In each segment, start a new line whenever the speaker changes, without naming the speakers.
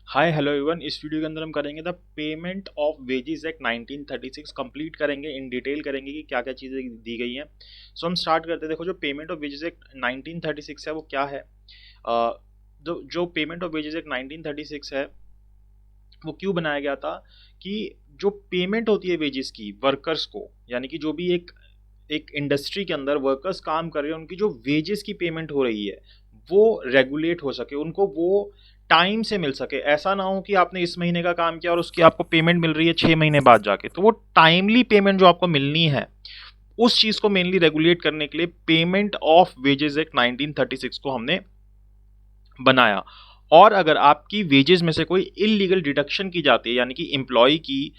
Hi hello everyone. इस video के अंदर हम करेंगे the payment of wages act 1936 complete करेंगे, इन डिटेल करेंगे कि क्या क्या चीज़ें दी गई हैं। सो हम स्टार्ट करते हैं। देखो, जो पेमेंट ऑफ वेजेस एक्ट 1936 है वो क्या है। जो पेमेंट ऑफ वेजेस एक्ट 1936 है वो क्यों बनाया गया था कि जो पेमेंट होती है वेजेस की वर्कर्स को, यानी कि जो भी एक एक इंडस्ट्री के अंदर वर्कर्स काम कर रहे हैं उनकी जो वेजेस की पेमेंट हो रही है वो रेगुलेट हो सके, उनको वो टाइम से मिल सके। ऐसा ना हो कि आपने इस महीने का काम किया और उसकी आपको पेमेंट मिल रही है 6 महीने बाद जाके। तो वो टाइमली पेमेंट जो आपको मिलनी है उस चीज को मेनली रेगुलेट करने के लिए पेमेंट ऑफ वेजेस एक्ट 1936 को हमने बनाया। और अगर आपकी वेजेस में से कोई इलीगल डिडक्शन की जाती है, यानी कि एम्प्लॉय की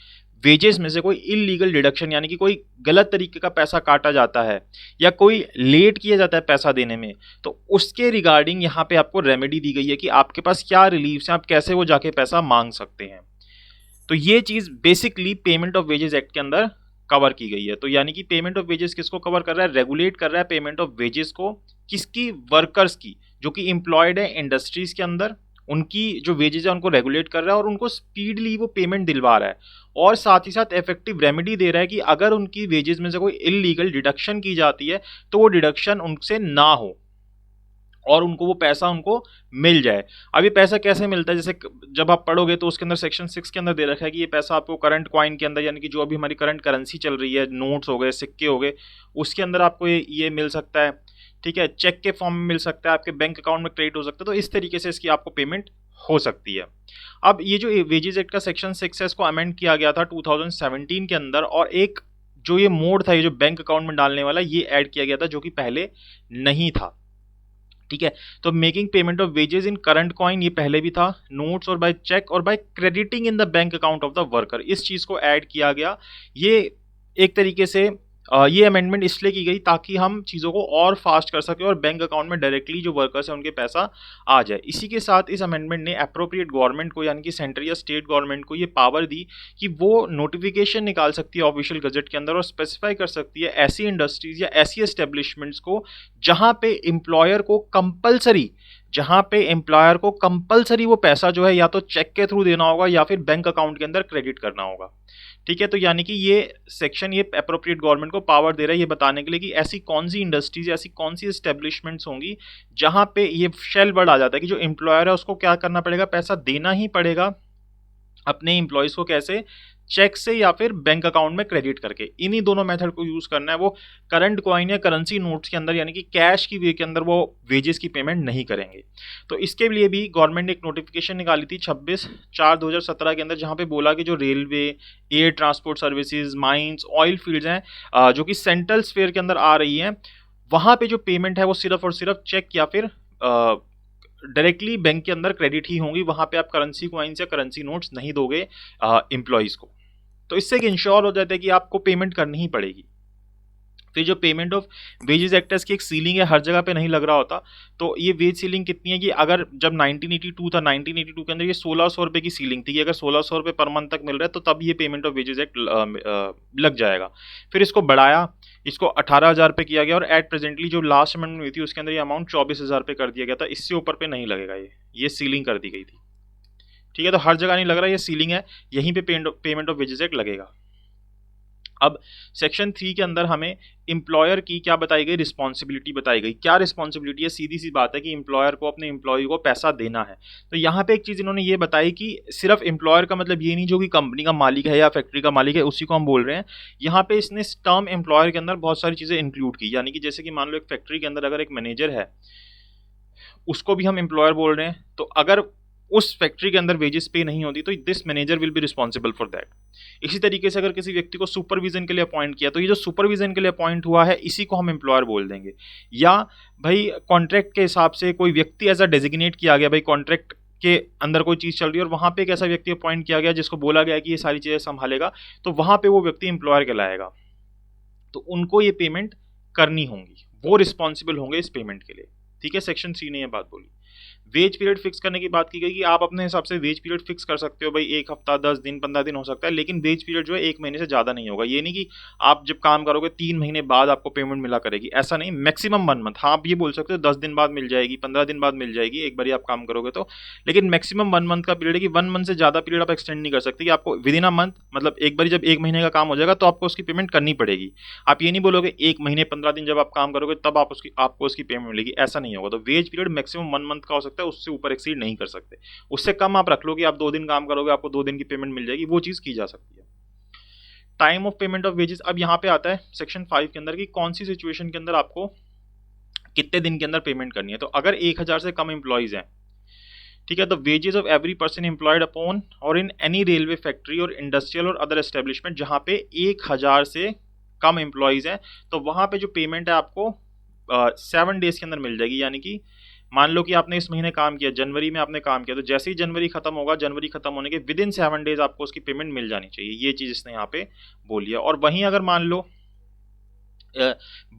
वेजेस में से कोई इलीगल डिडक्शन यानी कि कोई गलत तरीके का पैसा काटा जाता है या कोई लेट किया जाता है पैसा देने में, तो उसके रिगार्डिंग यहाँ पे आपको रेमेडी दी गई है कि आपके पास क्या रिलीफ है, आप कैसे वो जाके पैसा मांग सकते हैं। तो ये चीज basically payment of wages act के अंदर कवर की गई है। तो यानी कि पेमेंट ऑफ वेजेस किसको कवर कर रहा है, रेगुलेट कर रहा है पेमेंट ऑफ वेजेस को। किसकी, वर्कर्स की, जो कि एम्प्लॉयड है इंडस्ट्रीज के अंदर, उनकी जो वेजेस है उनको रेगुलेट कर रहा है और उनको स्पीडली वो पेमेंट दिलवा रहा है। और साथ ही साथ इफेक्टिव रेमेडी दे रहा है कि अगर उनकी वेजेस में से कोई इलीगल डिडक्शन की जाती है तो वो डिडक्शन उनसे ना हो और उनको वो पैसा उनको मिल जाए। अब ये पैसा कैसे मिलता है, जैसे जब आप पढ़ोगे तो उसके अंदर सेक्शन 6 के अंदर दे रखा है कि ये पैसा आपको करंट कॉइन के अंदर, यानी कि जो अभी हमारी करंट करेंसी चल रही है, नोट्स हो गए, सिक्के हो गए, उसके अंदर आपको ये मिल सकता है। ठीक है, चेक के फॉर्म में मिल सकता है, आपके बैंक अकाउंट में क्रेडिट हो सकता है। तो इस तरीके से इसकी आपको पेमेंट हो सकती है। अब ये जो वेजेस एक्ट का सेक्शन 6 है इसको अमेंड किया गया था 2017 के अंदर, और एक जो ये मोड था, ये जो बैंक अकाउंट में डालने वाला, ये ऐड किया गया था जो कि पहले नहीं था। ठीक है, तो making payment of wages in current coin ये पहले भी था, नोट्स और बाय चेक और by crediting in the bank account of the worker, इस चीज को ऐड किया गया। ये एक तरीके से ये अमेंडमेंट इसलिए की गई ताकि हम चीज़ों को और फास्ट कर सकें और बैंक अकाउंट में डायरेक्टली जो वर्कर्स हैं उनके पैसा आ जाए। इसी के साथ इस अमेंडमेंट ने अप्रोप्रिएट गवर्नमेंट को, यानी कि सेंट्रल या स्टेट गवर्नमेंट को ये पावर दी कि वो नोटिफिकेशन निकाल सकती है ऑफिशियल गजट के अंदर और स्पेसिफाई कर सकती है ऐसी इंडस्ट्रीज या ऐसी एस्टेब्लिशमेंट्स को जहां पे एम्प्लॉयर को कंपलसरी वो पैसा जो है या तो चेक के थ्रू देना होगा या फिर बैंक अकाउंट के अंदर क्रेडिट करना होगा। ठीक है, तो यानी कि ये सेक्शन ये अप्रोप्रिएट गवर्नमेंट को पावर दे रहा है ये बताने के लिए कि ऐसी कौन सी इंडस्ट्रीज, ऐसी कौन सी एस्टेब्लिशमेंट्स होंगी जहां पे ये शेल वर्ड आ जाता है कि जो एम्प्लॉयर है उसको क्या करना पड़ेगा, पैसा देना ही पड़ेगा अपने एम्प्लॉयज को। कैसे, चेक से या फिर बैंक अकाउंट में क्रेडिट करके। इन्हीं दोनों मेथड को यूज करना है। वो करंट कॉइन या करेंसी नोट्स के अंदर, यानी कि कैश की वे के अंदर वो वेजेस की पेमेंट नहीं करेंगे। तो इसके लिए भी गवर्नमेंट ने एक नोटिफिकेशन निकाली थी 26/4/2017 के अंदर, जहां पे बोला कि जो railway, air transport services, mines, oil fields हैं जो कि सेंट्रल स्फेयर के अंदर आ रही हैं, वहां पे जो पेमेंट है वो सिर्फ और सिर्फ चेक या फिर डायरेक्टली बैंक के अंदर क्रेडिट ही होंगी। वहां पे आप करेंसी कॉइन्स या करेंसी नोट्स नहीं दोगे एम्प्लॉयज को। तो इससे एक इंश्योर हो जाता है कि आपको पेमेंट करनी ही पड़ेगी। फिर जो पेमेंट ऑफ वेजेस एक्टर्स की एक सीलिंग है, हर जगह पे नहीं लग रहा होता। तो ये वेज सीलिंग कितनी है कि अगर जब 1982 था, 1982 के अंदर ये 1600 रुपए की सीलिंग थी कि अगर 1600 रुपए पर मंथ तक मिल रहा है तो तब ये पेमेंट ऑफ वेजेस एक्ट लग जाएगा। फिर इसको बढ़ाया, इसको 18,000 रुपये किया गया और एट प्रेजेंटली जो लास्ट अमेंडमेंट हुई थी उसके अंदर ये अमाउंट 24,000 रुपये कर दिया गया था। इससे ऊपर पे नहीं लगेगा, ये सीलिंग कर दी गई थी। ठीक है, तो हर जगह नहीं लग रहा, ये सीलिंग है, यहीं पे पेमेंट ऑफ वेजेस एक्ट लगेगा। अब सेक्शन 3 के अंदर हमें एम्प्लॉयर की क्या बताई गई, रिस्पॉन्सिबिलिटी बताई गई। क्या रिस्पॉन्सिबिलिटी है, सीधी सी बात है कि एम्प्लॉयर को अपने एम्प्लॉय को पैसा देना है। तो यहाँ पे एक चीज़ इन्होंने ये बताई कि सिर्फ एम्प्लॉयर का मतलब ये नहीं जो कि कंपनी का मालिक है या फैक्ट्री का मालिक है उसी को हम बोल रहे हैं। यहाँ पे इसने टर्म एम्प्लॉयर के अंदर बहुत सारी चीज़ें इंक्लूड की, यानी कि जैसे कि मान लो एक फैक्ट्री के अंदर अगर एक मैनेजर है उसको भी हम एम्प्लॉयर बोल रहे हैं। तो अगर उस फैक्ट्री के अंदर वेजेस पे नहीं होती तो this manager will be responsible for that. इसी तरीके से अगर किसी व्यक्ति को सुपरविजन के लिए अपॉइंट किया तो ये जो सुपरविजन के लिए अपॉइंट हुआ है इसी को हम एम्प्लॉयर बोल देंगे। या भाई कॉन्ट्रैक्ट के हिसाब से कोई व्यक्ति एज अ डेजिग्नेट किया गया, भाई कॉन्ट्रैक्ट के अंदर कोई चीज़ चल रही है और वहाँ पे एक ऐसा व्यक्ति अपॉइंट किया गया जिसको बोला गया कि ये सारी चीज़ें संभालेगा, तो वहाँ पे वो व्यक्ति एम्प्लॉयर कहलाएगा। तो उनको ये पेमेंट करनी होंगी, वो रिस्पॉन्सिबल होंगे इस पेमेंट के लिए। ठीक है, सेक्शन 3 ने ये बात बोली। वेज पीरियड फिक्स करने की बात की गई कि आप अपने हिसाब से वेज पीरियड फिक्स कर सकते हो भाई, 1 हफ्ता, 10 दिन, 15 दिन हो सकता है, लेकिन वेज पीरियड जो है 1 महीने से ज़्यादा नहीं होगा। ये नहीं कि आप जब काम करोगे 3 महीने बाद आपको पेमेंट मिला करेगी, ऐसा नहीं, मैक्सिमम 1 मंथ। हाँ, आप ये बोल सकते हो 10 दिन बाद मिल जाएगी, 15 दिन बाद मिल जाएगी, एक बार आप काम करोगे तो, लेकिन मैक्सिमम 1 मंथ का पीरियड है कि 1 मंथ से ज़्यादा पीरियड आप एक्सटेंड नहीं कर सकते कि आपको विद इन अ मंथ, मतलब एक बार जब 1 महीने का काम हो जाएगा तो आपको उसकी पेमेंट करनी पड़ेगी। आप ये नहीं बोलोगे 1 महीने 15 दिन जब आप काम करोगे तब आपको उसकी पेमेंट मिलेगी, ऐसा नहीं होगा। तो वेज पीरियड मैक्सिमम 1 मंथ का हो सकता है, उससे ऊपर एक्सीड नहीं कर सकते। उससे कम आप रख लो कि आप 2 दिन काम करोगे आपको 2 दिन की पेमेंट मिल जाएगी, वो चीज़ की जा सकती है। Time of payment of wages, अब यहाँ पे आता है सेक्शन 5 के अंदर कि कौन सी सिचुएशन के अंदर आपको कितने दिन के अंदर पेमेंट करनी है। तो अगर 1000 से कम एम्प्लॉइज हैं, ठीक है, the wages of every person employed upon और इन एनी रेलवे फैक्ट्री और इंडस्ट्रियल और अदर एस्टेब्लिशमेंट जहाँ पे 1000 से कम एम्प्लॉइज हैं, तो वहाँ पे जो पेमेंट है आपको 7 डेज के अंदर मिल जाएगी। यानी कि मान लो कि आपने इस महीने काम किया, जनवरी में आपने काम किया, तो जैसे ही जनवरी खत्म होगा, जनवरी खत्म होने के विद इन 7 डेज आपको उसकी पेमेंट मिल जानी चाहिए। ये चीज़ इसने यहाँ पे बोली है। और वहीं अगर मान लो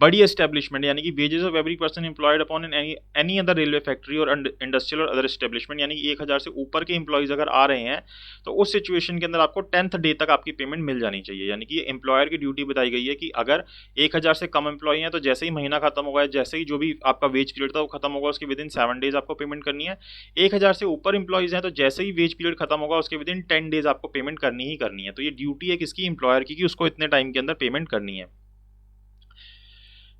बड़ी एस्टेब्लिशमेंट, यानी कि wages of every person employed upon any other railway factory और इंडस्ट्रियल और अदर एस्टेब्लिशमेंट, यानी कि 1000 से ऊपर के एम्प्लॉयज अगर आ रहे हैं, तो उस सिचुएशन के अंदर आपको 10th डे तक आपकी पेमेंट मिल जानी चाहिए। यानी कि एम्प्लॉयर की ड्यूटी बताई गई है कि अगर 1000 से कम एम्प्लॉय हैं तो जैसे ही महीना खत्म होगा, जैसे ही जो भी आपका वेज पीरियड था वो खत्म होगा, उसके विद इन 7 डेज आपको पेमेंट करनी है। 1000 से ऊपर एम्प्लॉयज हैं तो जैसे ही वेज पीरियड खत्म होगा उसके विद इन 10 डेज आपको पेमेंट करनी ही करनी है। तो ये ड्यूटी है किसकी, एम्प्लॉयर की, कि उसको इतने टाइम के अंदर पेमेंट करनी है।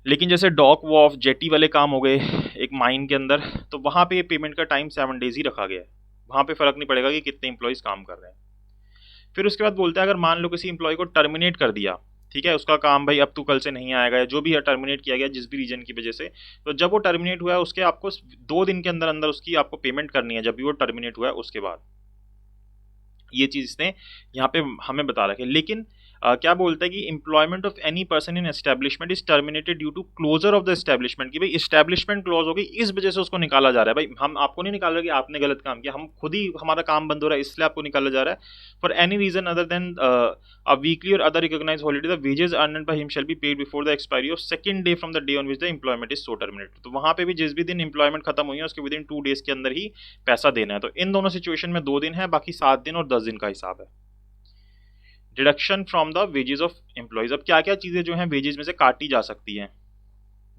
लेकिन जैसे डॉक वॉफ जेटी वाले काम हो गए एक माइन के अंदर, तो वहाँ पे पेमेंट का टाइम 7 डेज ही रखा गया है। वहाँ पे फ़र्क नहीं पड़ेगा कि कितने एम्प्लॉयज़ काम कर रहे हैं। फिर उसके बाद बोलते हैं अगर मान लो किसी एम्प्लॉय को टर्मिनेट कर दिया, ठीक है, उसका काम भाई अब तू कल से नहीं आएगा, या जो भी है टर्मिनेट किया गया जिस भी रीजन की वजह से, तो जब वो टर्मिनेट हुआ है उसके आपको 2 दिन के अंदर अंदर उसकी आपको पेमेंट करनी है, जब भी वो टर्मिनेट हुआ है उसके बाद। ये चीज़ इसने यहाँ पे हमें बता रखी है। लेकिन क्या बोलता है कि employment of any person in establishment is terminated due to closure of the establishment, कि भाई एस्टेब्लिशमेंट क्लोज हो गई इस वजह से उसको निकाला जा रहा है। भाई हम आपको नहीं निकाल रहे कि आपने गलत काम किया, हम खुद ही हमारा काम बंद हो रहा है इसलिए आपको निकाला जा रहा है। For any reason other than a weekly or other recognised holiday the wages earned by him shall be paid before the expiry of second day from the day on which the employment is so terminated. तो वहाँ पे भी जिस भी दिन employment खत्म हुई है उसके विद इन 2 डेज के अंदर ही पैसा देना है। तो इन दोनों सिचुएशन में 2 दिन है, बाकी 7 दिन और 10 दिन का हिसाब है। Deduction from the wages of employees, अब क्या क्या चीज़ें जो हैं वेजेस में से काटी जा सकती हैं,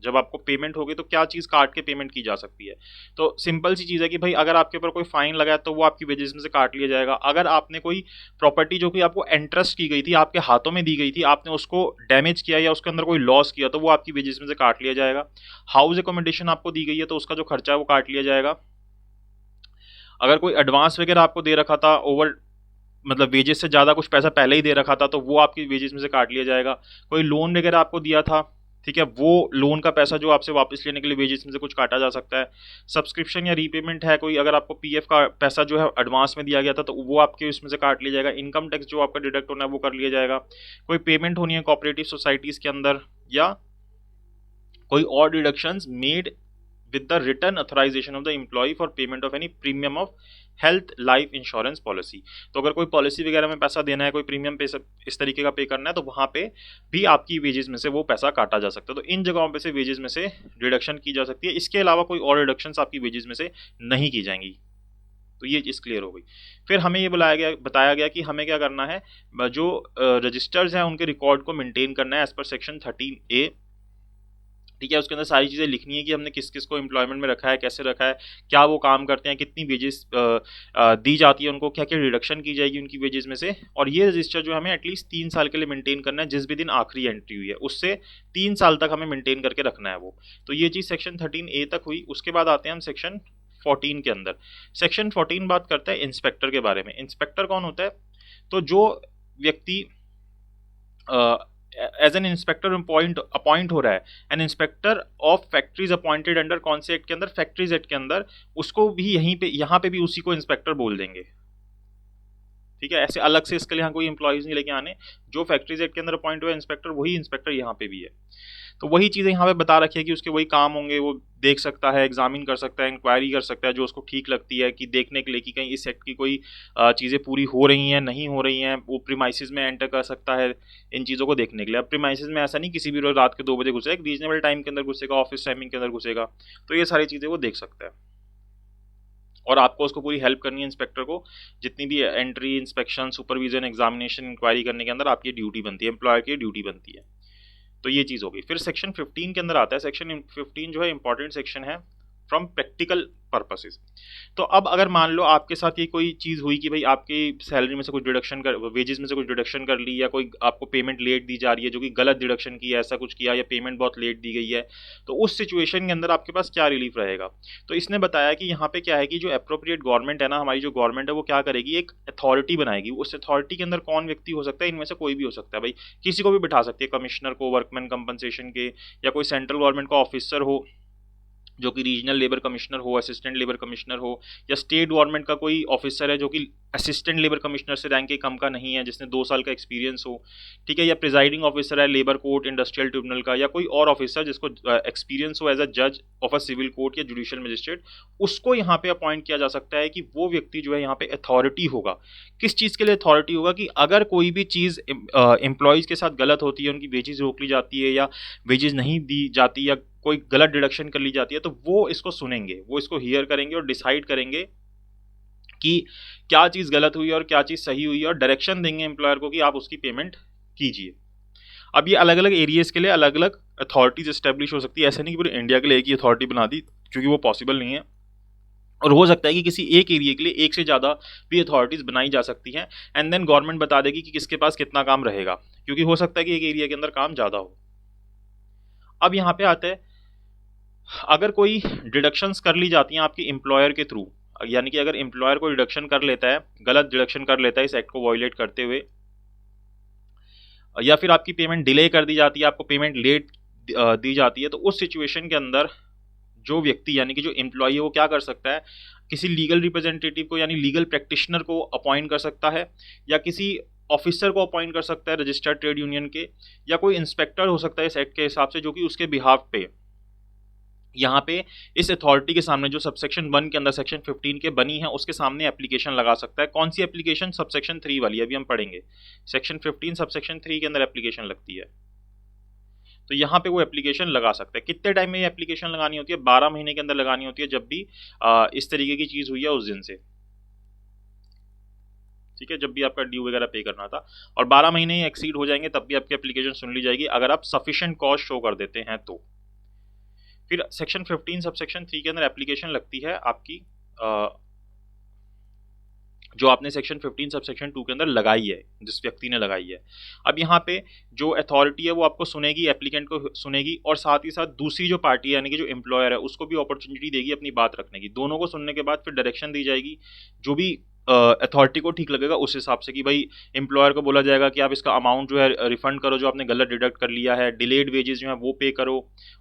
जब आपको पेमेंट होगी तो क्या चीज़ काट के पेमेंट की जा सकती है। तो सिंपल सी चीज़ है कि भाई अगर आपके ऊपर कोई फाइन लगा है तो वो आपकी वेजेस में से काट लिया जाएगा। अगर आपने कोई प्रॉपर्टी जो कि आपको एंट्रस्ट की गई थी, आपके हाथों में दी गई थी, आपने उसको डैमेज किया या उसके अंदर कोई लॉस किया, तो वो आपकी वेजेस में से काट लिया जाएगा। हाउस एकोमोडेशन आपको दी गई है तो उसका जो खर्चा है वो काट लिया जाएगा। अगर कोई एडवांस वगैरह आपको दे रखा था, ओवर मतलब वेजेस से ज़्यादा कुछ पैसा पहले ही दे रखा था, तो वो आपकी वेजेस में से काट लिया जाएगा। कोई लोन वगैरह आपको दिया था, ठीक है, वो लोन का पैसा जो आपसे वापस लेने के लिए वेजेस में से कुछ काटा जा सकता है। सब्सक्रिप्शन या रीपेमेंट है कोई, अगर आपको पीएफ का पैसा जो है एडवांस में दिया गया था तो वो आपके उसमें से काट लिया जाएगा। इनकम टैक्स जो आपका डिडक्ट होना है वो कर लिया जाएगा। कोई पेमेंट होनी है कोऑपरेटिव सोसाइटीज़ के अंदर, या कोई और deductions made with the written authorization of the employee for payment of any premium of health life insurance policy. तो अगर कोई पॉलिसी वगैरह में पैसा देना है, कोई प्रीमियम पे इस तरीके का पे करना है, तो वहाँ पे भी आपकी वेजेस में से वो पैसा काटा जा सकता है। तो इन जगहों पे से वेजेस में से डिडक्शन की जा सकती है। इसके अलावा कोई और डिडक्शंस आपकी वेजेस में से नहीं की जाएंगी। तो ये चीज़ क्लियर हो गई। फिर हमें ये बताया गया कि हमें क्या करना है, जो रजिस्टर्स हैं उनके रिकॉर्ड को मेंटेन करना है एज पर सेक्शन 13A, ठीक है। उसके अंदर सारी चीज़ें लिखनी है कि हमने किस किस को एम्प्लॉयमेंट में रखा है, कैसे रखा है, क्या वो काम करते हैं, कितनी वेजेस दी जाती है उनको, क्या क्या रिडक्शन की जाएगी उनकी वेजेस में से। और ये रजिस्टर जो हमें एटलीस्ट 3 साल के लिए मेंटेन करना है, जिस भी दिन आखिरी एंट्री हुई है उससे 3 साल तक हमें मेंटेन करके रखना है वो। तो ये चीज़ सेक्शन 13A तक हुई। उसके बाद आते हैं हम सेक्शन 14 के अंदर। सेक्शन 14 बात करता है इंस्पेक्टर के बारे में। इंस्पेक्टर कौन होता है, तो जो व्यक्ति एज एन इंस्पेक्टर अपॉइंट हो रहा है, an inspector of factories appointed under कौन से एक्ट के अंदर, फैक्ट्रीज एक्ट के अंदर, उसको भी यहाँ पे भी उसी को इंस्पेक्टर बोल देंगे, ठीक है। ऐसे अलग से इसके लिए यहाँ कोई एम्प्लॉयज नहीं लेके आने। जो फैक्ट्रीज एक्ट के अंदर अपॉइंट हुआ इंस्पेक्टर, वही इंस्पेक्टर यहाँ पे भी है। तो वही चीज़ें यहाँ पे बता रखी है कि उसके वही काम होंगे, वो देख सकता है, एग्जामिन कर सकता है, इंक्वायरी कर सकता है जो उसको ठीक लगती है, कि देखने के लिए कि कहीं इस एक्ट की कोई चीज़ें पूरी हो रही हैं नहीं हो रही हैं। वो प्रीमाइसिस में एंटर कर सकता है इन चीज़ों को देखने के लिए। अब प्रीमाइसिस में ऐसा नहीं किसी भी रोज रात के 2 बजे घुसेगा, एक रीजनेबल टाइम के अंदर घुसेगा, ऑफिस टाइमिंग के अंदर घुसेगा, तो ये सारी चीज़ें वो देख सकता है। और आपको उसको पूरी हेल्प करनी है इंस्पेक्टर को, जितनी भी entry, inspection, supervision, examination, inquiry करने के अंदर आपकी ड्यूटी बनती है, एम्प्लॉयर की ड्यूटी बनती है। तो ये चीज़ होगी। फिर सेक्शन 15 के अंदर आता है, सेक्शन 15 जो है इंपॉर्टेंट सेक्शन है फ्रॉम प्रैक्टिकल पर्पसेस। तो अब अगर मान लो आपके साथ ये कोई चीज़ हुई कि भाई आपकी सैलरी में से कुछ डिडक्शन कर, वेजेस में से कुछ डिडक्शन कर ली, या कोई आपको पेमेंट लेट दी जा रही है जो कि गलत डिडक्शन की है, ऐसा कुछ किया, या पेमेंट बहुत लेट दी गई है, तो उस सिचुएशन के अंदर आपके पास क्या रिलीफ रहेगा। तो इसने बताया कि यहाँ पे क्या है कि जो अप्रोप्रिएट गवर्नमेंट है ना, हमारी जो गवर्नमेंट है वो क्या करेगी, एक अथॉरिटी बनाएगी। उस अथॉरिटी के अंदर कौन व्यक्ति हो सकता है, इनमें से कोई भी हो सकता है भाई, किसी को भी बिठा सकती है, कमिश्नर को, वर्कमैन कंपनसेशन के, या कोई सेंट्रल गवर्नमेंट का ऑफिसर हो जो कि रीजनल लेबर कमिश्नर हो, असिस्टेंट लेबर कमिश्नर हो, या स्टेट गवर्नमेंट का कोई ऑफिसर है जो कि असिस्टेंट लेबर कमिश्नर से रैंक के कम का नहीं है, जिसने 2 साल का एक्सपीरियंस हो, ठीक है, या प्रिजाइडिंग ऑफिसर है लेबर कोर्ट, इंडस्ट्रियल ट्रिब्यूनल का, या कोई और ऑफिसर जिसको एक्सपीरियंस हो एज अ जज ऑफ अ सिविल कोर्ट या जुडिशियल मजिस्ट्रेट, उसको यहाँ पे अपॉइंट किया जा सकता है कि वो व्यक्ति जो है यहाँ पे अथॉरिटी होगा। किस चीज़ के लिए अथॉरिटी होगा, कि अगर कोई भी चीज़ एम्प्लॉयज़ के साथ गलत होती है, उनकी वेजेस रोक ली जाती है, या वेजेस नहीं दी जाती, या कोई गलत डिडक्शन कर ली जाती है, तो वो इसको सुनेंगे, वो इसको हियर करेंगे और डिसाइड करेंगे कि क्या चीज़ गलत हुई और क्या चीज़ सही हुई, और डायरेक्शन देंगे एम्प्लॉयर को कि आप उसकी पेमेंट कीजिए। अब ये अलग अलग एरियाज़ के लिए अलग अलग अथॉरिटीज इस्टेब्लिश हो सकती है, ऐसा नहीं कि पूरे इंडिया के लिए एक ही अथॉरिटी बना दी, क्योंकि वो पॉसिबल नहीं है। और हो सकता है कि किसी एक एरिया के लिए एक से ज़्यादा भी अथॉरिटीज़ बनाई जा सकती हैं, एंड देन गवर्नमेंट बता देगी कि किसके पास कितना काम रहेगा, क्योंकि हो सकता है कि एक एरिया के अंदर काम ज़्यादा हो। अब यहाँ पे आते हैं, अगर कोई डिडक्शंस कर ली जाती हैं आपके एम्प्लॉयर के थ्रू, यानी कि अगर एम्प्लॉयर को डिडक्शन कर लेता है, गलत डिडक्शन कर लेता है इस एक्ट को वायलेट करते हुए, या फिर आपकी पेमेंट डिले कर दी जाती है, आपको पेमेंट लेट दी जाती है, तो उस सिचुएशन के अंदर जो व्यक्ति यानी कि जो एम्प्लॉय है वो क्या कर सकता है, किसी लीगल रिप्रेजेंटेटिव को यानी लीगल प्रैक्टिशनर को अपॉइंट कर सकता है, या किसी ऑफिसर को अपॉइंट कर सकता है रजिस्टर्ड ट्रेड यूनियन के, या कोई इंस्पेक्टर हो सकता है इस एक्ट के हिसाब से जो कि उसके बिहाफ पे यहाँ पे इस अथॉरिटी के सामने जो सबसेक्शन 1 के अंदर सेक्शन 15 के बनी है उसके सामने एप्लीकेशन लगा सकता है। कौन सी एप्लीकेशन, सबसेक्शन 3 वाली, अभी हम पढ़ेंगे। सेक्शन 15 सबसेक्शन 3 के अंदर एप्लीकेशन लगती है, तो यहाँ पे वो एप्लीकेशन लगा सकता है। कितने टाइम में ये एप्लीकेशन लगानी होती है, 12 महीने के अंदर लगानी होती है, जब भी इस तरीके की चीज़ हुई है उस दिन से, ठीक है, जब भी आपका ड्यू वगैरह पे करना था। और 12 महीने एक्सीड हो जाएंगे तब भी आपकी एप्लीकेशन सुन ली जाएगी, अगर आप सफिशिएंट कॉज शो कर देते हैं तो। फिर सेक्शन 15 सबसेक्शन 3 के अंदर एप्लीकेशन लगती है आपकी जो आपने सेक्शन 15 सबसेक्शन 2 के अंदर लगाई है, जिस व्यक्ति ने लगाई है। अब यहाँ पे जो अथॉरिटी है वो आपको सुनेगी, एप्लीकेंट को सुनेगी, और साथ ही साथ दूसरी जो पार्टी है यानी कि जो एम्प्लॉयर है उसको भी अपॉर्चुनिटी देगी अपनी बात रखने की। दोनों को सुनने के बाद फिर डायरेक्शन दी जाएगी, जो भी अथॉरिटी को ठीक लगेगा उस हिसाब से, कि भाई एम्प्लॉयर को बोला जाएगा कि आप इसका अमाउंट जो है रिफंड करो जो आपने गलत डिडक्ट कर लिया है, डिलेड वेजेस जो है वो पे करो,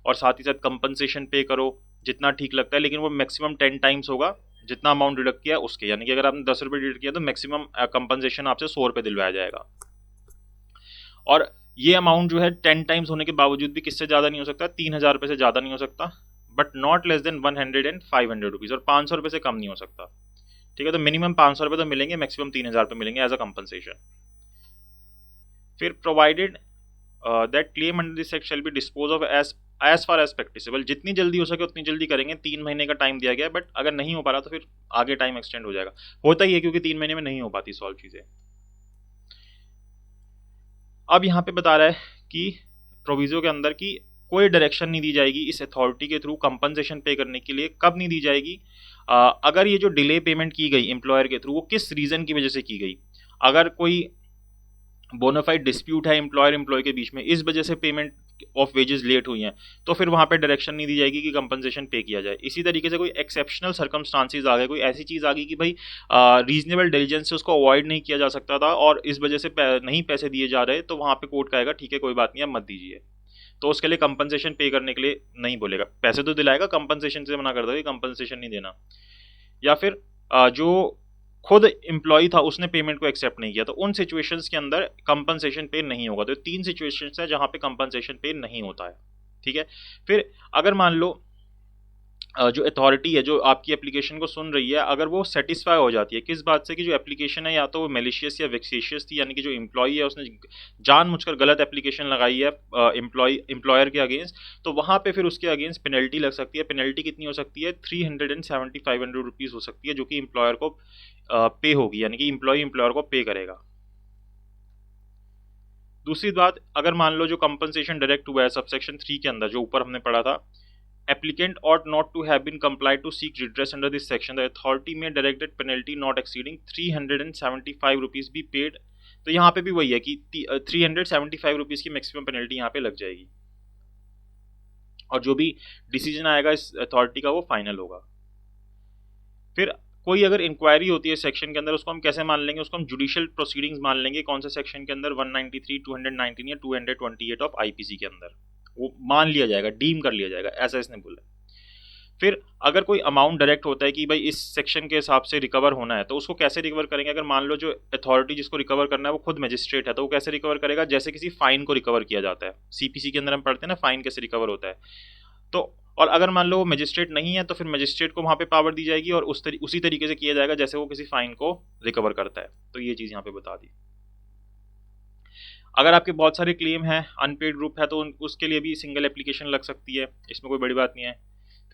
और साथ ही साथ कंपनसेशन पे करो जितना ठीक लगता है, लेकिन वो मैक्सिमम 10 टाइम्स होगा जितना अमाउंट डिडक्ट किया उसके, यानी कि अगर आपने 10 रुपये डिडक्ट किया तो मैक्सिमम कंपनसेशन आपसे 100 रुपये दिलवाया जाएगा। और ये अमाउंट जो है 10 टाइम्स होने के बावजूद भी किससे ज़्यादा नहीं हो सकता, 3,000 रुपये से ज़्यादा नहीं हो सकता, but not less than 100 and 500 rupees, और 500 रुपये से कम नहीं हो सकता, ठीक है। तो मिनिमम 500 रुपये तो मिलेंगे, मैक्सिमम 3,000 रुपये मिलेंगे एज अ कंपनसेशन। फिर provided that claim under this act shall be dispose of as far as practicable, जितनी जल्दी हो सके उतनी जल्दी करेंगे। 3 महीने का टाइम दिया गया है, बट अगर नहीं हो पा रहा तो फिर आगे टाइम एक्सटेंड हो जाएगा। होता ही है क्योंकि 3 महीने में नहीं हो पाती सॉल्व चीज़ें। अब यहाँ पे बता रहा है कि प्रोविजो के अंदर की कोई डायरेक्शन नहीं दी जाएगी इस अथॉरिटी के थ्रू कंपनसेशन पे करने के लिए। कब नहीं दी जाएगी, अगर ये जो डिले पेमेंट की गई एम्प्लॉयर के थ्रू वो किस रीज़न की वजह से की गई। अगर कोई बोनाफाइड डिस्प्यूट है एम्प्लॉयर एम्प्लॉय के बीच में, इस वजह से पेमेंट ऑफ वेजेस लेट हुई हैं, तो फिर वहाँ पे डायरेक्शन नहीं दी जाएगी कि कंपनसेशन पे किया जाए। इसी तरीके से कोई एक्सेप्शनल सर्कमस्टांसेस आ गए, कोई ऐसी चीज़ आ गई कि भाई रीजनेबल डिलीजेंस से उसको अवॉइड नहीं किया जा सकता था और इस वजह से नहीं पैसे दिए जा रहे, तो वहाँ पे कोर्ट कहेगा ठीक है कोई बात नहीं, आप मत दीजिए। तो उसके लिए कंपनसेशन पे करने के लिए नहीं बोलेगा, पैसे तो दिलाएगा, कंपनसेशन से मना कर देगा, कंपनसेशन नहीं देना। या फिर जो खुद एम्प्लॉय था उसने पेमेंट को एक्सेप्ट नहीं किया, तो उन सिचुएशंस के अंदर कंपनसेशन पे नहीं होगा। तो 3 सिचुएशंस है जहां पे कंपनसेशन पे नहीं होता है, ठीक है। फिर अगर मान लो जो अथॉरिटी है जो आपकी एप्लीकेशन को सुन रही है, अगर वो सेटिस्फाई हो जाती है किस बात से कि जो एप्लीकेशन है या तो वो मेलिशियस या वेक्सिशियस थी, यानी कि जो एम्प्लॉई है उसने जानबूझकर गलत एप्लीकेशन लगाई है एम्प्लॉयर के अगेंस्ट, तो वहाँ पे फिर उसके अगेंस्ट पेनल्टी लग सकती है। पेनल्टी कितनी हो सकती है? 375 रुपीज़ हो सकती है, जो कि एम्प्लॉयर को पे होगी, यानी कि एम्प्लॉयर को पे करेगा। दूसरी बात, अगर मान लो जो कंपनसेशन डायरेक्ट हुआ है सबसेक्शन 3 के अंदर जो ऊपर हमने पढ़ा था, applicant ought not to have been complied to seek redress under this section. The authority may direct that penalty not exceeding 375 rupees be paid. तो यहाँ पे भी वही है कि 375 रुपीज़ की मैक्सिमम पेनल्टी यहाँ पे लग जाएगी, और जो भी डिसीजन आएगा इस अथॉरिटी का वो फाइनल होगा। फिर कोई अगर इंक्वायरी होती है सेक्शन के अंदर, उसको हम कैसे मान लेंगे? उसको हम जुडिशियल प्रोसीडिंग्स मान लेंगे। कौन से सेक्शन के अंदर? 193, 219 या 228 ऑफ आईपीसी के अंदर वो मान लिया जाएगा, डीम कर लिया जाएगा, ऐसा इसने बोला। फिर अगर कोई अमाउंट डायरेक्ट होता है कि भाई इस सेक्शन के हिसाब से रिकवर होना है, तो उसको कैसे रिकवर करेंगे? अगर मान लो जो अथॉरिटी जिसको रिकवर करना है वो खुद मजिस्ट्रेट है, तो वो कैसे रिकवर करेगा? जैसे किसी फाइन को रिकवर किया जाता है, सीपीसी के अंदर हम पढ़ते हैं ना फाइन कैसे रिकवर होता है। तो और अगर मान लो वो मजिस्ट्रेट नहीं है, तो फिर मजिस्ट्रेट को वहाँ पे पावर दी जाएगी और उसी तरीके से किया जाएगा जैसे वो किसी फाइन को रिकवर करता है। तो ये चीज़ यहाँ पे बता दी। अगर आपके बहुत सारे क्लेम हैं, अनपेड ग्रुप है, तो उसके लिए भी सिंगल एप्लीकेशन लग सकती है, इसमें कोई बड़ी बात नहीं है।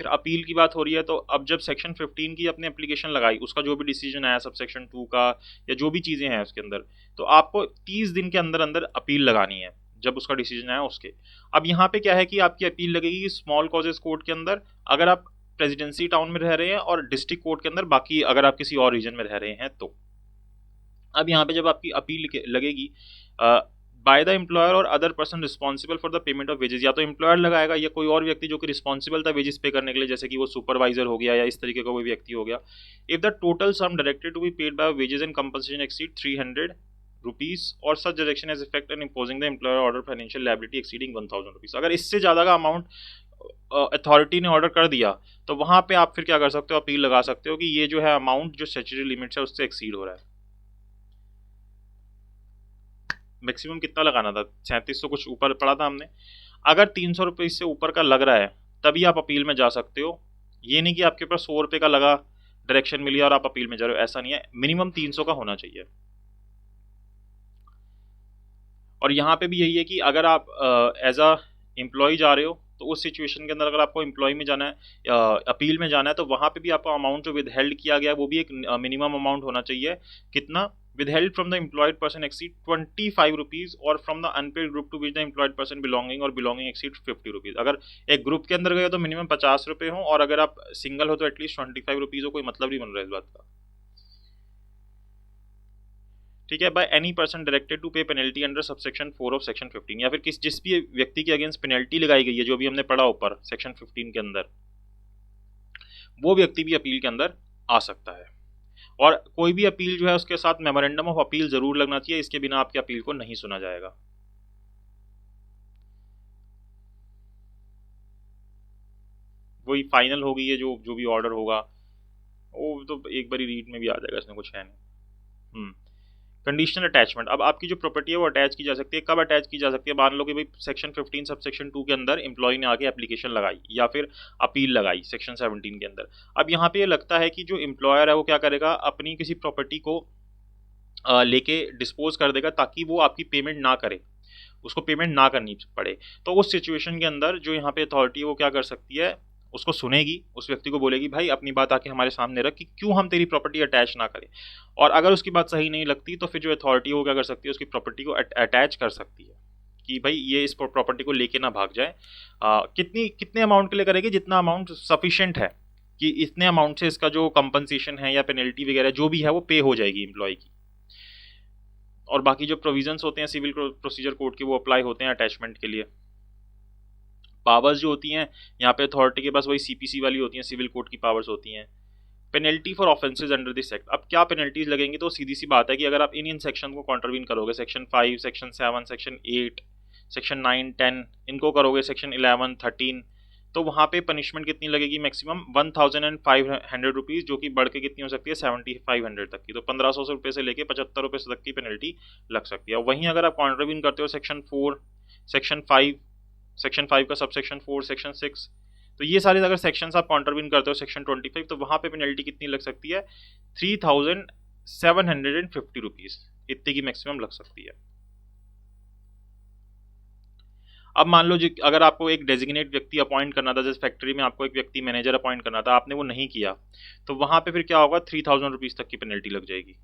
फिर अपील की बात हो रही है, तो अब जब सेक्शन 15 की अपनी एप्लीकेशन लगाई, उसका जो भी डिसीजन आया सब सेक्शन 2 का या जो भी चीज़ें हैं उसके अंदर, तो आपको 30 दिन के अंदर अंदर अपील लगानी है जब उसका डिसीजन आया उसके। अब यहाँ पे क्या है कि आपकी अपील लगेगी स्मॉल कॉजेज कोर्ट के अंदर अगर आप प्रेसिडेंसी टाउन में रह रहे हैं, और डिस्ट्रिक्ट कोर्ट के अंदर बाकी अगर आप किसी और रीजन में रह रहे हैं तो। अब यहाँ पे जब आपकी अपील लगेगी बाय द एम्प्लॉयर और other person responsible for the payment of wages, या तो एम्प्लॉयर लगाएगा या कोई और व्यक्ति जो कि रिस्पॉन्सिबल था वेजेस पे करने के लिए, जैसे कि वो सुपरवाइजर हो गया या इस तरीके का कोई व्यक्ति हो गया। If the total sum directed to be paid by wages and compensation exceed 300 rupees or such direction as effect and imposing the employer order financial liability exceeding 1000 rupees. अगर इससे ज़्यादा का अमाउंट अथॉरिटी ने ऑर्डर कर दिया, तो वहाँ पे आप फिर क्या कर सकते हो? अपील लगा सकते हो कि ये जो है अमाउंट जो स्टैट्यूटरी लिमिट्स है उससे एक्सीड हो रहा है। मैक्सिमम कितना लगाना था? 3700 कुछ ऊपर पड़ा था हमने। अगर 300 रुपये इससे ऊपर का लग रहा है तभी आप अपील में जा सकते हो। ये नहीं कि आपके पास 100 रुपये का लगा, डायरेक्शन मिली और आप अपील में जा रहे हो, ऐसा नहीं है। मिनिमम 300 का होना चाहिए। और यहाँ पे भी यही है कि अगर आप एज अ एम्प्लॉय जा रहे हो, तो उस सिचुएशन के अंदर अगर आपको एम्प्लॉय में जाना है, अपील में जाना है, तो वहाँ पे भी आपका अमाउंट जो विदहेल्ड किया गया है वो भी एक मिनिमम अमाउंट होना चाहिए। कितना? withheld from the employed person exceed 25 rupees or from the unpaid group to which the employed person belonging or belonging exceed 50 rupees। अगर एक ग्रुप के अंदर गए तो मिनिमम 50 रुपये हो, और अगर आप सिंगल हो तो एटलीस्ट 25 रुपीज़ हो। कोई मतलब नहीं बन रहा है इस बात का, ठीक है। By any person directed to pay penalty under subsection 4 of section 15, या फिर जिस भी व्यक्ति के अगेंस्ट पेनल्टी लगाई गई है जो भी हमने पढ़ा ऊपर सेक्शन 15 के अंदर, वो व्यक्ति भी अपील के अंदर आ सकता है। और कोई भी अपील जो है उसके साथ मेमोरेंडम ऑफ अपील जरूर लगना चाहिए, इसके बिना आपकी अपील को नहीं सुना जाएगा। वही फाइनल हो गई है, जो भी ऑर्डर होगा वो तो एक बारी रीड में भी आ जाएगा, इसमें कुछ है नहीं। कंडीशनल अटैचमेंट, अब आपकी जो प्रॉपर्टी है वो अटैच की जा सकती है। कब अटैच की जा सकती है? मान लो कि भाई सेक्शन 15 सब सेक्शन 2 के अंदर एम्प्लॉय ने आके एप्लीकेशन लगाई या फिर अपील लगाई सेक्शन 17 के अंदर। अब यहाँ पे ये लगता है कि जो एम्प्लॉयर है वो क्या करेगा, अपनी किसी प्रॉपर्टी को लेके डिस्पोज कर देगा ताकि वो आपकी पेमेंट ना करे, उसको पेमेंट ना करनी पड़े। तो उस सिचुएशन के अंदर जो यहाँ पे अथॉरिटी है वो क्या कर सकती है, उसको सुनेगी, उस व्यक्ति को बोलेगी भाई अपनी बात आके हमारे सामने रख कि क्यों हम तेरी प्रॉपर्टी अटैच ना करें। और अगर उसकी बात सही नहीं लगती तो फिर जो अथॉरिटी है वो क्या कर सकती है, उसकी प्रॉपर्टी को अटैच कर सकती है कि भाई ये इस प्रॉपर्टी को लेके ना भाग जाए। कितने अमाउंट के लिए करेगी? जितना अमाउंट सफिशिएंट है कि इतने अमाउंट से इसका जो कंपनसेशन है या पेनल्टी वगैरह जो भी है वो पे हो जाएगी एम्प्लॉय की। और बाकी जो प्रोविजंस होते हैं सिविल प्रोसीजर कोड के वो अप्लाई होते हैं अटैचमेंट के लिए। पावर्स जो होती हैं यहाँ पे अथॉरिटी के पास वही सीपीसी वाली होती हैं, सिविल कोड की पावर्स होती हैं। Penalty for offences under this act, अब क्या पेनल्टीज लगेंगी? तो सीधी सी बात है कि अगर आप इन सेक्शन को कॉन्ट्रवीन करोगे, सेक्शन 5, सेक्शन 7, सेक्शन 8, सेक्शन 9, 10 इनको करोगे, सेक्शन 11, 13, तो वहाँ पे पनिशमेंट कितनी लगेगी? मैक्सिमम 1500 रुपीज़, जो कि बढ़ के कितनी हो सकती है 7500 तक की। तो 1500 रुपये से लेके 75 रुपये तक की पेनल्टी लग सकती है। वहीं अगर आप कॉन्ट्रवीन करते हो सेक्शन 4, सेक्शन 5, सेक्शन 5 का सब सेक्शन 4, सेक्शन 6, तो ये सारे अगर सेक्शंस आप कॉन्ट्राविन करते हो सेक्शन 25, तो वहाँ पे पेनल्टी कितनी लग सकती है, 3750 रुपीज़, इतने की मैक्सिमम लग सकती है। अब मान लो जी, अगर आपको एक डेजिग्नेट व्यक्ति अपॉइंट करना था, जैसे फैक्ट्री में आपको एक व्यक्ति मैनेजर अपॉइंट करना था, आपने वो नहीं किया, तो वहाँ पे फिर क्या होगा, 3000 रुपीज़ तक की पेनल्टी लग जाएगी।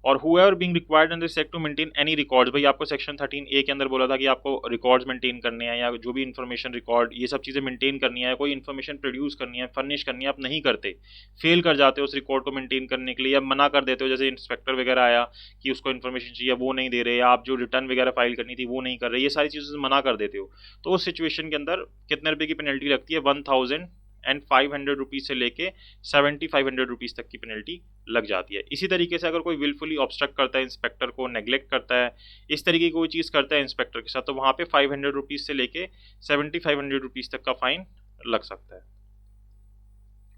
और however being required under section to maintain any records, भाई आपको सेक्शन 13A के अंदर बोला था कि आपको रिकॉर्ड्स मेंटेन करने हैं, या जो भी इन्फॉर्मेशन रिकॉर्ड ये सब चीज़ें मेंटेन करनी है, कोई इन्फॉर्मेशन प्रोड्यूस करनी है, फर्निश करनी है, आप नहीं करते, फेल कर जाते हो उस रिकॉर्ड को मेंटेन करने के लिए, या मना कर देते हो, जैसे इंस्पेक्टर वगैरह आया कि उसको इन्फॉर्मेशन चाहिए वो नहीं दे रहे, या आप जो रिटर्न वगैरह फाइल करनी थी वो नहीं कर रहे, ये सारी चीज़ें मना कर देते हो, तो उस सिचुएशन के अंदर कितने रुपये की पेनल्टी लगती है, 1500 रुपीज़ से लेके 7500 रुपीज़ तक की पेनल्टी लग जाती है। इसी तरीके से अगर कोई विलफुली ऑब्स्ट्रक्ट करता है इंस्पेक्टर को, नेग्लेक्ट करता है, इस तरीके की कोई चीज़ करता है इंस्पेक्टर के साथ, तो वहाँ पे 500 रुपीज़ से लेके 7500 रुपीज़ तक का फाइन लग सकता है।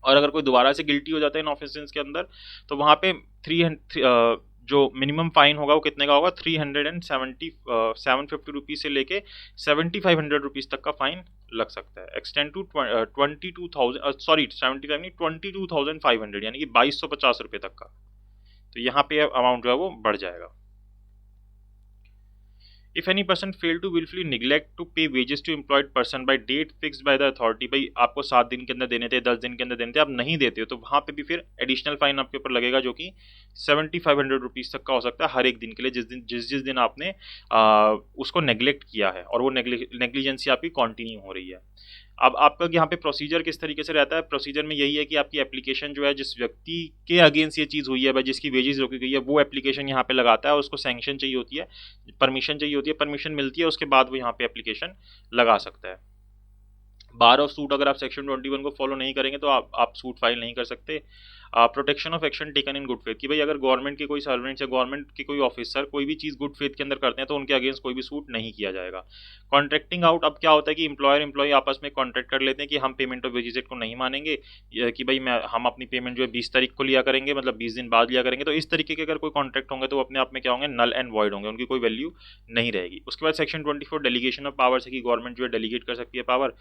और अगर कोई दोबारा से गिल्टी हो जाता है इन ऑफेंसेस के अंदर, तो वहाँ पे 300 जो मिनिमम फाइन होगा वो कितने का होगा, 750 रुपीज़ से लेके 7500 रुपीज़ तक का फाइन लग सकता है, एक्सटेंड टू 22,000, सॉरी 75 नहीं 22,500, यानी कि 2250 रुपये तक का, तो यहाँ पे अमाउंट जो है वो बढ़ जाएगा। If any person fail to wilfully neglect to pay wages to employed person by date fixed by the authority, भाई आपको 7 दिन के अंदर देने थे, 10 दिन के अंदर देने थे, आप नहीं देते हो, तो वहाँ पे भी फिर एडिशनल फाइन आपके ऊपर लगेगा, जो कि 7500 रुपीज़ तक का हो सकता है हर एक दिन के लिए, जिस दिन आपने उसको नेग्लेक्ट किया है और वो नेग्लिजेंसी आपकी कंटिन्यू हो रही है। अब आपका यहाँ पे प्रोसीजर किस तरीके से रहता है, प्रोसीजर में यही है कि आपकी एप्लीकेशन जो है, जिस व्यक्ति के अगेंस्ट ये चीज़ हुई है, भाई जिसकी वेजेस रोकी गई है, वो एप्लीकेशन यहाँ पे लगाता है, उसको सैंक्शन चाहिए होती है, परमिशन चाहिए होती है, परमिशन मिलती है, उसके बाद वो यहाँ पे एप्लीकेशन लगा सकता है। बार ऑफ सूट, अगर आप सेक्शन 21 को फॉलो नहीं करेंगे तो आप सूट फाइल नहीं कर सकते। Protection of action taken in good faith, कि भाई अगर गवर्नमेंट के कोई सर्वेंट्स या गवर्नमेंट के कोई ऑफिसर कोई भी चीज़ गुड फेथ के अंदर करते हैं तो उनके अगेंस्ट कोई भी सूट नहीं किया जाएगा। कॉन्ट्रैक्टिंग आउट, अब क्या होता है कि एम्प्लॉयर एम्प्लॉय आपस में कॉन्ट्रैक्ट कर लेते हैं कि हम पेमेंट ऑफ वेजेस एक्ट को नहीं मानेंगे, कि भाई हम अपनी पेमेंट जो है 20 तारीख को लिया करेंगे, मतलब 20 दिन बाद लिया करेंगे, तो इस तरीके के अगर कोई कॉन्ट्रैक्ट होंगे तो अपने आप में क्या होंगे, नल एंड वॉइड होंगे, उनकी कोई वैल्यू नहीं रहेगी। उसके बाद सेक्शन 24 डेलीगेशन ऑफ पावर्स है, कि गवर्नमेंट जो है डेलीगेट कर सकती है पावर।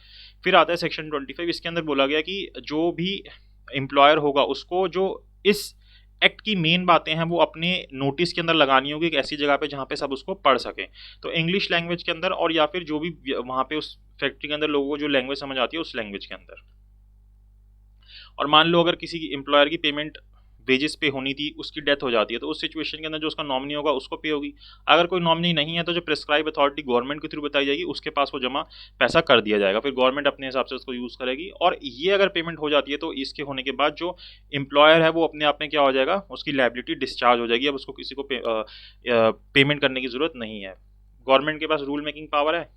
फिर आता है सेक्शन 25, इसके अंदर बोला गया कि जो भी एम्प्लॉयर होगा उसको जो इस एक्ट की मेन बातें हैं वो अपने नोटिस के अंदर लगानी होगी, एक ऐसी जगह पे जहाँ पे सब उसको पढ़ सकें, तो इंग्लिश लैंग्वेज के अंदर, और या फिर जो भी वहाँ पे उस फैक्ट्री के अंदर लोगों को जो लैंग्वेज समझ आती है उस लैंग्वेज के अंदर। और मान लो अगर किसी एम्प्लॉयर की पेमेंट वेजेस पे होनी थी, उसकी डेथ हो जाती है, तो उस सिचुएशन के अंदर जो उसका नॉमिनी होगा उसको पे होगी। अगर कोई नॉमिनी नहीं है तो जो प्रेस्क्राइब अथॉरिटी गवर्नमेंट के थ्रू बताई जाएगी उसके पास वो जमा पैसा कर दिया जाएगा, फिर गवर्नमेंट अपने हिसाब से उसको यूज़ करेगी। और ये अगर पेमेंट हो जाती है तो इसके होने के बाद जो एम्प्लॉयर है वो अपने आप में क्या हो जाएगा, उसकी लायबिलिटी डिस्चार्ज हो जाएगी, अब उसको किसी को पेमेंट करने की ज़रूरत नहीं है, गवर्नमेंट के पास रूल मेकिंग पावर है,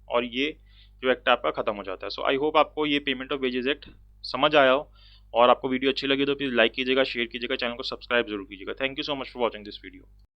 और ये जो एक्ट आपका खत्म हो जाता है। सो आई होप आपको ये पेमेंट ऑफ वेजेस एक्ट समझ आया हो, और आपको वीडियो अच्छी लगी तो प्लीज़ लाइक कीजिएगा, शेयर कीजिएगा, चैनल को सब्सक्राइब जरूर कीजिएगा। Thank you so much for watching this video.